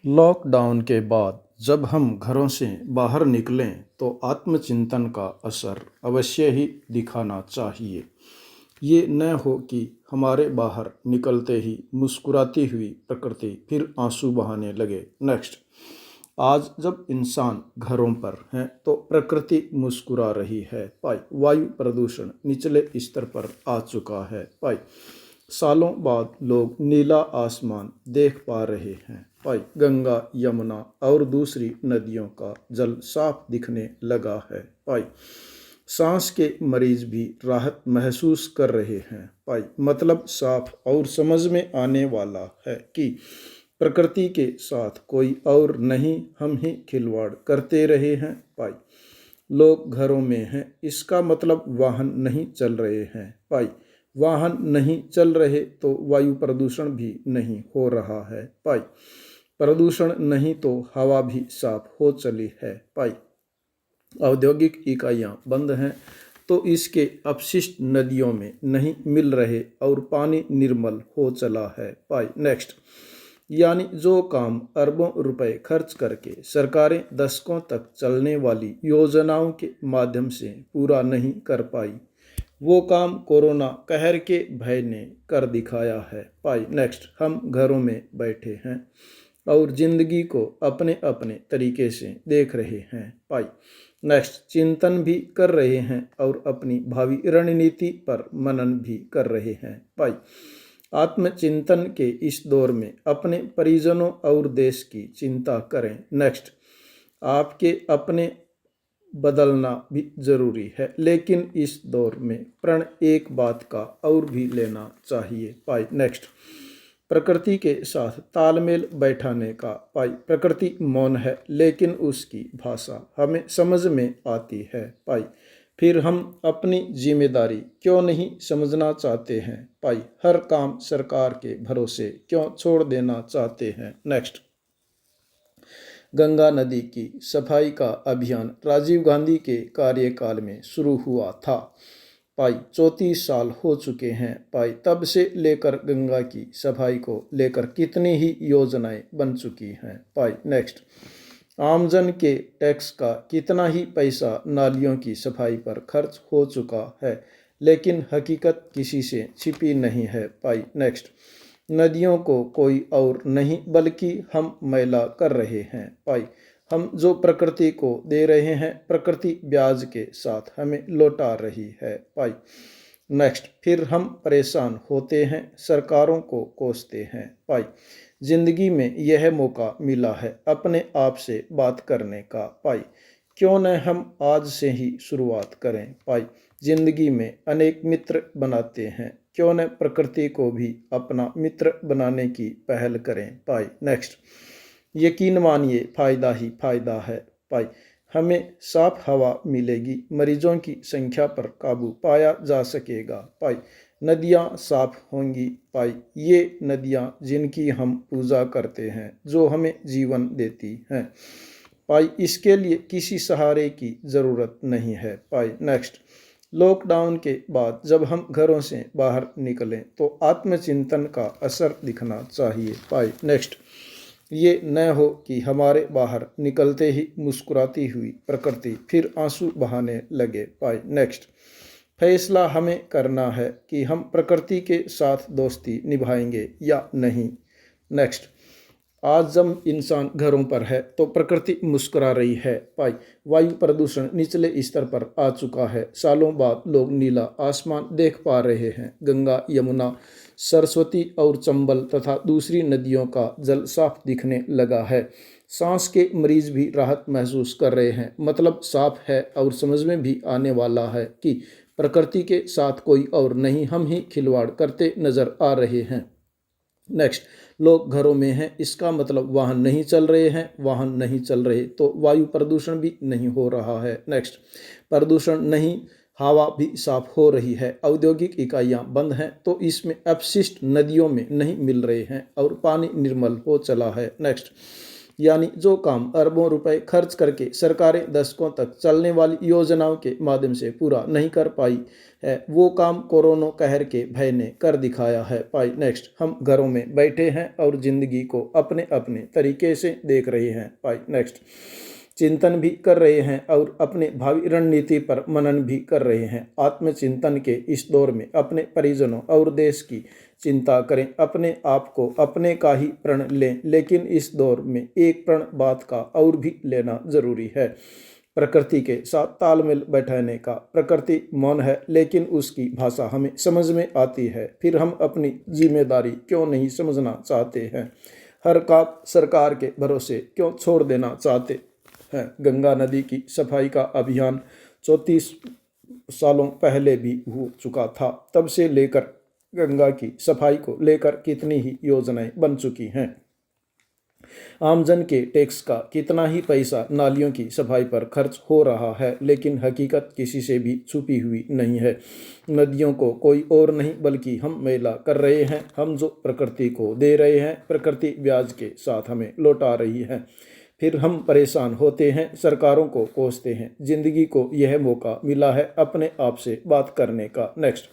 Lockdown के बाद जब हम घरों से बाहर निकलें तो आत्मचिंतन का असर अवश्य ही दिखाना चाहिए। ये न हो कि हमारे बाहर निकलते ही मुस्कुराती हुई प्रकृति फिर आंसू बहाने लगे। नेक्स्ट, आज जब इंसान घरों पर हैं तो प्रकृति मुस्कुरा रही है। पाई वायु प्रदूषण निचले स्तर पर आ चुका है। पाई सालों बाद लोग नीला आसमान देख पा रहे हैं। पाई गंगा, यमुना और दूसरी नदियों का जल साफ दिखने लगा है। पाई सांस के मरीज भी राहत महसूस कर रहे हैं। पाई मतलब साफ और समझ में आने वाला है कि प्रकृति के साथ कोई और नहीं, हम ही खिलवाड़ करते रहे हैं। पाई लोग घरों में हैं, इसका मतलब वाहन नहीं चल रहे हैं। पाई वाहन नहीं चल रहे तो वायु प्रदूषण भी नहीं हो रहा है। पाई प्रदूषण नहीं तो हवा भी साफ हो चली है। पाई औद्योगिक इकाइयां बंद हैं तो इसके अपशिष्ट नदियों में नहीं मिल रहे और पानी निर्मल हो चला है। पाई नेक्स्ट, यानी जो काम अरबों रुपए खर्च करके सरकारें दशकों तक चलने वाली योजनाओं के माध्यम से पूरा नहीं कर पाई, वो काम कोरोना कहर के भय ने कर दिखाया है। पाई नेक्स्ट, हम घरों में बैठे हैं और जिंदगी को अपने अपने तरीके से देख रहे हैं। पाई नेक्स्ट, चिंतन भी कर रहे हैं और अपनी भावी रणनीति पर मनन भी कर रहे हैं। पाई आत्मचिंतन के इस दौर में अपने परिजनों और देश की चिंता करें। नेक्स्ट, आपके अपने बदलना भी जरूरी है, लेकिन इस दौर में प्रण एक बात का और भी लेना चाहिए। पाई नेक्स्ट, प्रकृति के साथ तालमेल बैठाने का। पाई प्रकृति मौन है लेकिन उसकी भाषा हमें समझ में आती है। पाई फिर हम अपनी जिम्मेदारी क्यों नहीं समझना चाहते हैं। पाई हर काम सरकार के भरोसे क्यों छोड़ देना चाहते हैं। नेक्स्ट, गंगा नदी की सफाई का अभियान राजीव गांधी के कार्यकाल में शुरू हुआ था। पाई 34 साल हो चुके हैं। पाई तब से लेकर गंगा की सफाई को लेकर कितनी ही योजनाएं बन चुकी हैं। पाई नेक्स्ट, आमजन के टैक्स का कितना ही पैसा नालियों की सफाई पर खर्च हो चुका है, लेकिन हकीकत किसी से छिपी नहीं है। पाई नेक्स्ट, नदियों को कोई और नहीं बल्कि हम मैला कर रहे हैं। पाई हम जो प्रकृति को दे रहे हैं, प्रकृति ब्याज के साथ हमें लौटा रही है। पाई नेक्स्ट, फिर हम परेशान होते हैं, सरकारों को कोसते हैं। पाई जिंदगी में यह मौका मिला है अपने आप से बात करने का। पाई क्यों न हम आज से ही शुरुआत करें। पाई जिंदगी में अनेक मित्र बनाते हैं, क्यों न प्रकृति को भी अपना मित्र बनाने की पहल करें। पाई नेक्स्ट, यकीन मानिए फायदा ही फायदा है। पाई हमें साफ हवा मिलेगी, मरीजों की संख्या पर काबू पाया जा सकेगा। पाई नदियाँ साफ होंगी। पाई ये नदियाँ जिनकी हम पूजा करते हैं, जो हमें जीवन देती हैं। पाई इसके लिए किसी सहारे की ज़रूरत नहीं है। पाई नेक्स्ट, लॉकडाउन के बाद जब हम घरों से बाहर निकलें तो आत्मचिंतन का असर दिखना चाहिए। पाई नेक्स्ट, ये न हो कि हमारे बाहर निकलते ही मुस्कुराती हुई प्रकृति फिर आंसू बहाने लगे। पाई नेक्स्ट, फैसला हमें करना है कि हम प्रकृति के साथ दोस्ती निभाएंगे या नहीं। नेक्स्ट, आज जब इंसान घरों पर है तो प्रकृति मुस्कुरा रही है। पाई वायु प्रदूषण निचले स्तर पर आ चुका है। सालों बाद लोग नीला आसमान देख पा रहे हैं। गंगा, यमुना, सरस्वती और चंबल तथा दूसरी नदियों का जल साफ दिखने लगा है। सांस के मरीज भी राहत महसूस कर रहे हैं। मतलब साफ है और समझ में भी आने वाला है कि प्रकृति के साथ कोई और नहीं, हम ही खिलवाड़ करते नजर आ रहे हैं। नेक्स्ट, लोग घरों में हैं, इसका मतलब वाहन नहीं चल रहे हैं। वाहन नहीं चल रहे तो वायु प्रदूषण भी नहीं हो रहा है। नेक्स्ट, प्रदूषण नहीं, हवा भी साफ हो रही है। औद्योगिक इकाइयां बंद हैं तो इसमें अपशिष्ट नदियों में नहीं मिल रहे हैं और पानी निर्मल हो चला है। नेक्स्ट, यानी जो काम अरबों रुपए खर्च करके सरकारें दशकों तक चलने वाली योजनाओं के माध्यम से पूरा नहीं कर पाई है, वो काम कोरोना कहर के भय ने कर दिखाया है। पाई नेक्स्ट, हम घरों में बैठे हैं और जिंदगी को अपने अपने तरीके से देख रहे हैं। पाई नेक्स्ट, चिंतन भी कर रहे हैं और अपने भावी रणनीति पर मनन भी कर रहे हैं। आत्मचिंतन के इस दौर में अपने परिजनों और देश की चिंता करें, अपने आप को अपने का ही प्रण लें, लेकिन इस दौर में एक प्रण बात का और भी लेना जरूरी है। प्रकृति के साथ तालमेल बैठाने का। प्रकृति मौन है लेकिन उसकी भाषा हमें समझ में आती है, फिर हम अपनी जिम्मेदारी क्यों नहीं समझना चाहते हैं? हर काम सरकार के भरोसे क्यों छोड़ देना चाहते हैं? गंगा नदी की सफाई का अभियान 34 सालों पहले भी हो चुका था। तब से लेकर गंगा की सफाई को लेकर कितनी ही योजनाएं बन चुकी हैं। आमजन के टैक्स का कितना ही पैसा नालियों की सफाई पर खर्च हो रहा है, लेकिन हकीकत किसी से भी छुपी हुई नहीं है। नदियों को कोई और नहीं बल्कि हम मैला कर रहे हैं। हम जो प्रकृति को दे रहे हैं, प्रकृति ब्याज के साथ हमें लौटा रही है। फिर हम परेशान होते हैं, सरकारों को कोसते हैं। जिंदगी को यह मौका मिला है अपने आप से बात करने का। नेक्स्ट,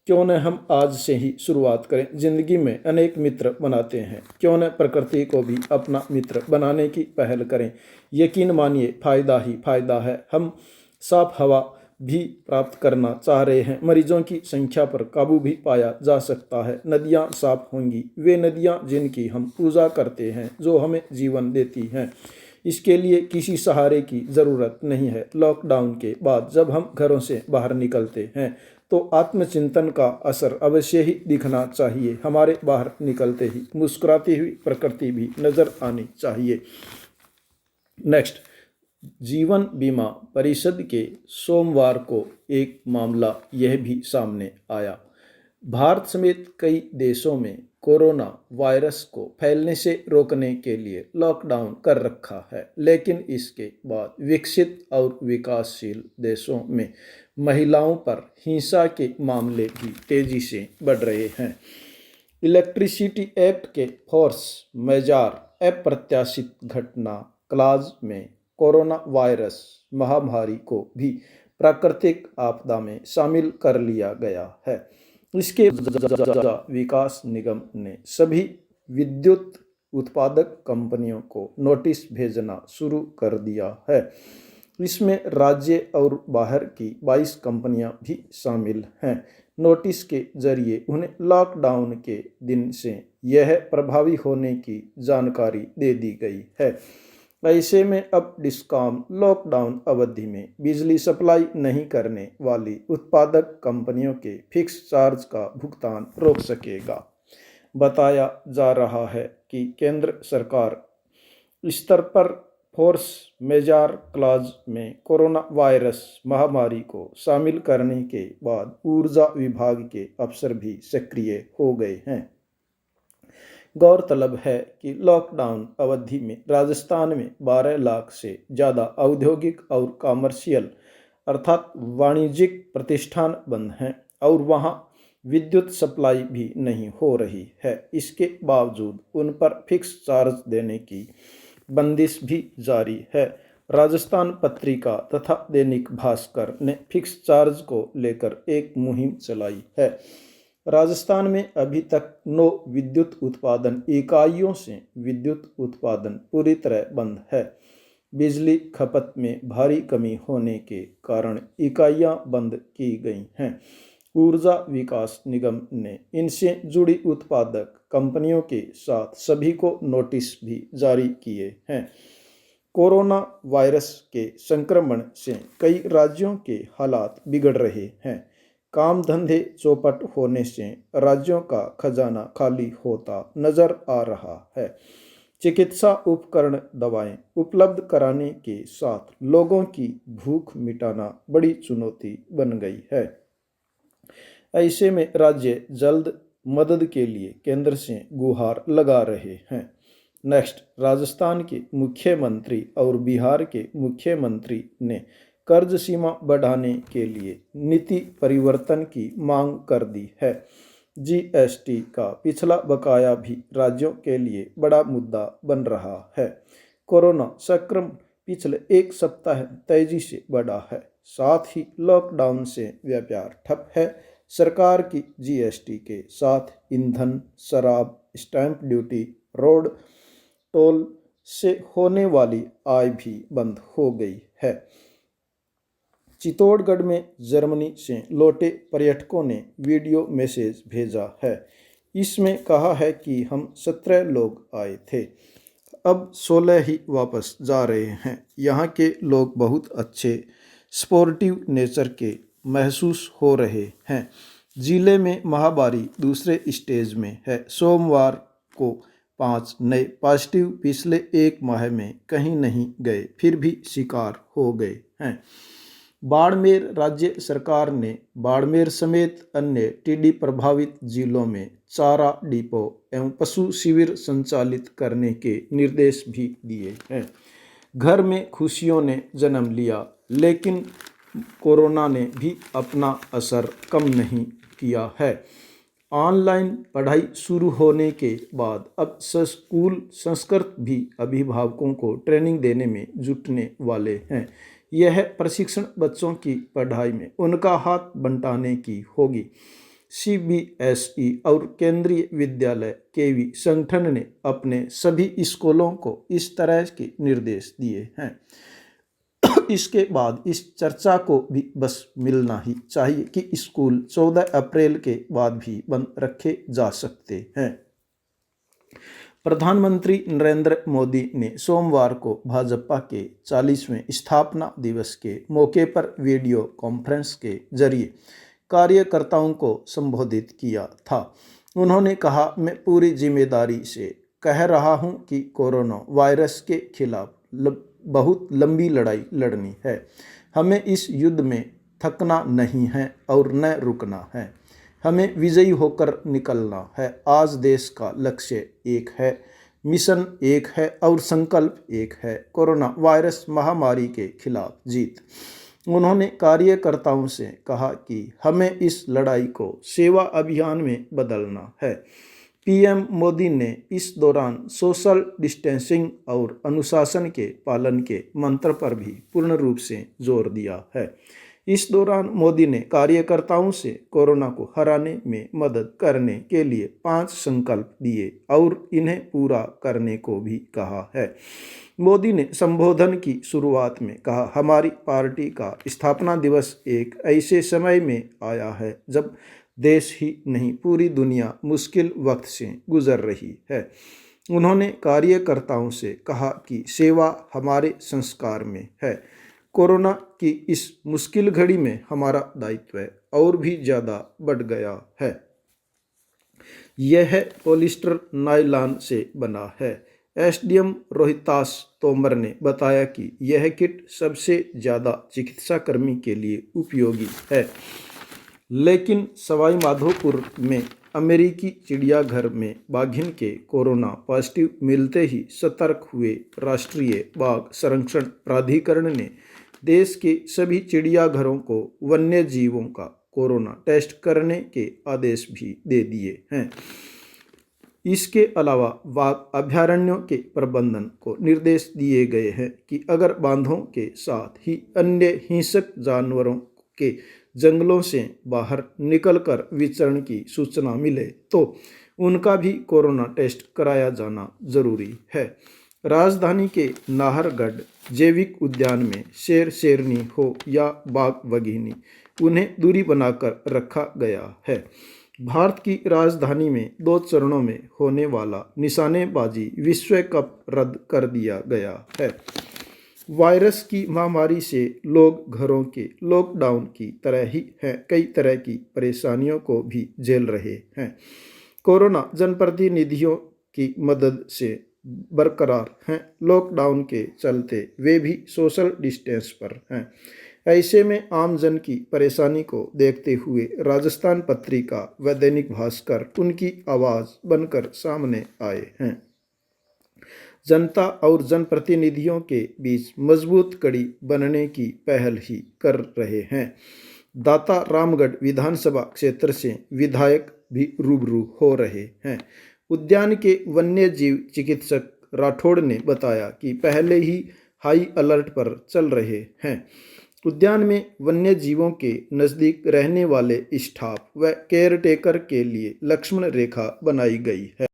क्यों न हम आज से ही शुरुआत करें? जिंदगी में अनेक मित्र बनाते हैं, क्यों न प्रकृति को भी अपना मित्र बनाने की पहल करें। यकीन मानिए फायदा ही फायदा है। हम साफ हवा भी प्राप्त करना चाह रहे हैं। मरीजों की संख्या पर काबू भी पाया जा सकता है। नदियाँ साफ होंगी, वे नदियाँ जिनकी हम पूजा करते हैं, जो हमें जीवन देती हैं। इसके लिए किसी सहारे की ज़रूरत नहीं है। लॉकडाउन के बाद जब हम घरों से बाहर निकलते हैं तो आत्मचिंतन का असर अवश्य ही दिखना चाहिए। हमारे बाहर निकलते ही मुस्कुराती हुई प्रकृति भी नजर आनी चाहिए। नेक्स्ट, जीवन बीमा परिषद के सोमवार को एक मामला यह भी सामने आया। भारत समेत कई देशों में कोरोना वायरस को फैलने से रोकने के लिए लॉकडाउन कर रखा है, लेकिन इसके बाद विकसित और विकासशील देशों में महिलाओं पर हिंसा के मामले भी तेजी से बढ़ रहे हैं। इलेक्ट्रिसिटी एक्ट के फोर्स मेजर अप्रत्याशित घटना क्लॉज में कोरोना वायरस महामारी को भी प्राकृतिक आपदा में शामिल कर लिया गया है। इसके विकास निगम ने सभी विद्युत उत्पादक कंपनियों को नोटिस भेजना शुरू कर दिया है। इसमें राज्य और बाहर की 22 कंपनियां भी शामिल हैं। नोटिस के जरिए उन्हें लॉकडाउन के दिन से यह प्रभावी होने की जानकारी दे दी गई है। ऐसे में अब डिस्कॉम लॉकडाउन अवधि में बिजली सप्लाई नहीं करने वाली उत्पादक कंपनियों के फिक्स चार्ज का भुगतान रोक सकेगा। बताया जा रहा है कि केंद्र सरकार स्तर पर फोर्स मेजर क्लॉज में कोरोना वायरस महामारी को शामिल करने के बाद ऊर्जा विभाग के अफसर भी सक्रिय हो गए हैं। गौरतलब है कि लॉकडाउन अवधि में राजस्थान में 12 लाख से ज़्यादा औद्योगिक और कॉमर्शियल अर्थात वाणिज्यिक प्रतिष्ठान बंद हैं और वहां विद्युत सप्लाई भी नहीं हो रही है। इसके बावजूद उन पर फिक्स चार्ज देने की बंदिश भी जारी है। राजस्थान पत्रिका तथा दैनिक भास्कर ने फिक्स चार्ज को लेकर एक मुहिम चलाई है। राजस्थान में अभी तक 9 विद्युत उत्पादन इकाइयों से विद्युत उत्पादन पूरी तरह बंद है। बिजली खपत में भारी कमी होने के कारण इकाइयां बंद की गई हैं। ऊर्जा विकास निगम ने इनसे जुड़ी उत्पादक कंपनियों के साथ सभी को नोटिस भी जारी किए हैं। कोरोना वायरस के संक्रमण से कई राज्यों के हालात बिगड़ रहे हैं। काम धंधे चौपट होने से राज्यों का खजाना खाली होता नजर आ रहा है। चिकित्सा उपकरण दवाएं उपलब्ध कराने के साथ लोगों की भूख मिटाना बड़ी चुनौती बन गई है। ऐसे में राज्य जल्द मदद के लिए केंद्र से गुहार लगा रहे हैं। नेक्स्ट, राजस्थान के मुख्यमंत्री और बिहार के मुख्यमंत्री ने कर्ज सीमा बढ़ाने के लिए नीति परिवर्तन की मांग कर दी है। जीएसटी का पिछला बकाया भी राज्यों के लिए बड़ा मुद्दा बन रहा है। कोरोना संक्रमण पिछले एक सप्ताह तेजी से बढ़ा है, साथ ही लॉकडाउन से व्यापार ठप है। सरकार की जीएसटी के साथ ईंधन, शराब, स्टैंप ड्यूटी, रोड टोल से होने वाली आय भी बंद हो गई है। चित्तौड़गढ़ में जर्मनी से लौटे पर्यटकों ने वीडियो मैसेज भेजा है। इसमें कहा है कि हम 17 लोग आए थे, अब 16 ही वापस जा रहे हैं। यहाँ के लोग बहुत अच्छे, स्पोर्टिव नेचर के महसूस हो रहे हैं। जिले में महामारी दूसरे स्टेज में है। सोमवार को 5 नए पॉजिटिव पिछले एक माह में कहीं नहीं गए, फिर भी शिकार हो गए हैं। बाड़मेर राज्य सरकार ने बाड़मेर समेत अन्य टीडी प्रभावित जिलों में चारा डिपो एवं पशु शिविर संचालित करने के निर्देश भी दिए हैं। घर में खुशियों ने जन्म लिया, लेकिन कोरोना ने भी अपना असर कम नहीं किया है। ऑनलाइन पढ़ाई शुरू होने के बाद अब स्कूल संस्कृत भी अभिभावकों को ट्रेनिंग देने में जुटने वाले हैं। यह प्रशिक्षण बच्चों की पढ़ाई में उनका हाथ बंटाने की होगी। सीबीएसई और केंद्रीय विद्यालय केवी संगठन ने अपने सभी स्कूलों को इस तरह के निर्देश दिए हैं। इसके बाद इस चर्चा को भी बस मिलना ही चाहिए कि स्कूल 14 अप्रैल के बाद भी बंद रखे जा सकते हैं। प्रधानमंत्री नरेंद्र मोदी ने सोमवार को भाजपा के 40वें स्थापना दिवस के मौके पर वीडियो कॉन्फ्रेंस के जरिए कार्यकर्ताओं को संबोधित किया था। उन्होंने कहा, मैं पूरी जिम्मेदारी से कह रहा हूं कि कोरोना वायरस के खिलाफ बहुत लंबी लड़ाई लड़नी है। हमें इस युद्ध में थकना नहीं है और न रुकना है। हमें विजयी होकर निकलना है। आज देश का लक्ष्य एक है, मिशन एक है और संकल्प एक है, कोरोना वायरस महामारी के खिलाफ जीत। उन्होंने कार्यकर्ताओं से कहा कि हमें इस लड़ाई को सेवा अभियान में बदलना है। पीएम मोदी ने इस दौरान सोशल डिस्टेंसिंग और अनुशासन के पालन के मंत्र पर भी पूर्ण रूप से जोर दिया है। इस दौरान मोदी ने कार्यकर्ताओं से कोरोना को हराने में मदद करने के लिए 5 संकल्प दिए और इन्हें पूरा करने को भी कहा है। मोदी ने संबोधन की शुरुआत में कहा, हमारी पार्टी का स्थापना दिवस एक ऐसे समय में आया है जब देश ही नहीं पूरी दुनिया मुश्किल वक्त से गुजर रही है। उन्होंने कार्यकर्ताओं से कहा कि सेवा हमारे संस्कार में है। कोरोना की इस मुश्किल घड़ी में हमारा दायित्व और भी ज़्यादा बढ़ गया है। यह पॉलिस्टर नायलॉन से बना है। एसडीएम रोहितास तोमर ने बताया कि यह किट सबसे ज़्यादा चिकित्साकर्मी के लिए उपयोगी है। लेकिन सवाई माधोपुर में अमेरिकी चिड़ियाघर में बाघिन के कोरोना पॉजिटिव मिलते ही सतर्क हुए राष्ट्रीय बाघ संरक्षण प्राधिकरण ने देश के सभी चिड़ियाघरों को वन्य जीवों का कोरोना टेस्ट करने के आदेश भी दे दिए हैं। इसके अलावा बाघ अभयारण्यों के प्रबंधन को निर्देश दिए गए हैं कि अगर बांधों के साथ ही अन्य हिंसक जानवरों के जंगलों से बाहर निकलकर विचरण की सूचना मिले तो उनका भी कोरोना टेस्ट कराया जाना जरूरी है। राजधानी के नाहरगढ़ जैविक उद्यान में शेर शेरनी हो या बाघ बघिनी, उन्हें दूरी बनाकर रखा गया है। भारत की राजधानी में 2 चरणों में होने वाला निशानेबाजी विश्व कप रद्द कर दिया गया है। वायरस की महामारी से लोग घरों के लॉकडाउन की तरह ही हैं, कई तरह की परेशानियों को भी झेल रहे हैं। कोरोना जनप्रतिनिधियों की मदद से बरकरार हैं। लॉकडाउन के चलते वे भी सोशल डिस्टेंस पर हैं। ऐसे में आमजन की परेशानी को देखते हुए राजस्थान पत्रिका व दैनिक भास्कर उनकी आवाज़ बनकर सामने आए हैं। जनता और जनप्रतिनिधियों के बीच मजबूत कड़ी बनने की पहल ही कर रहे हैं। दाता रामगढ़ विधानसभा क्षेत्र से विधायक भी रूबरू हो रहे हैं। उद्यान के वन्य जीव चिकित्सक राठौड़ ने बताया कि पहले ही हाई अलर्ट पर चल रहे हैं। उद्यान में वन्य जीवों के नज़दीक रहने वाले स्टाफ व केयरटेकर के लिए लक्ष्मण रेखा बनाई गई है।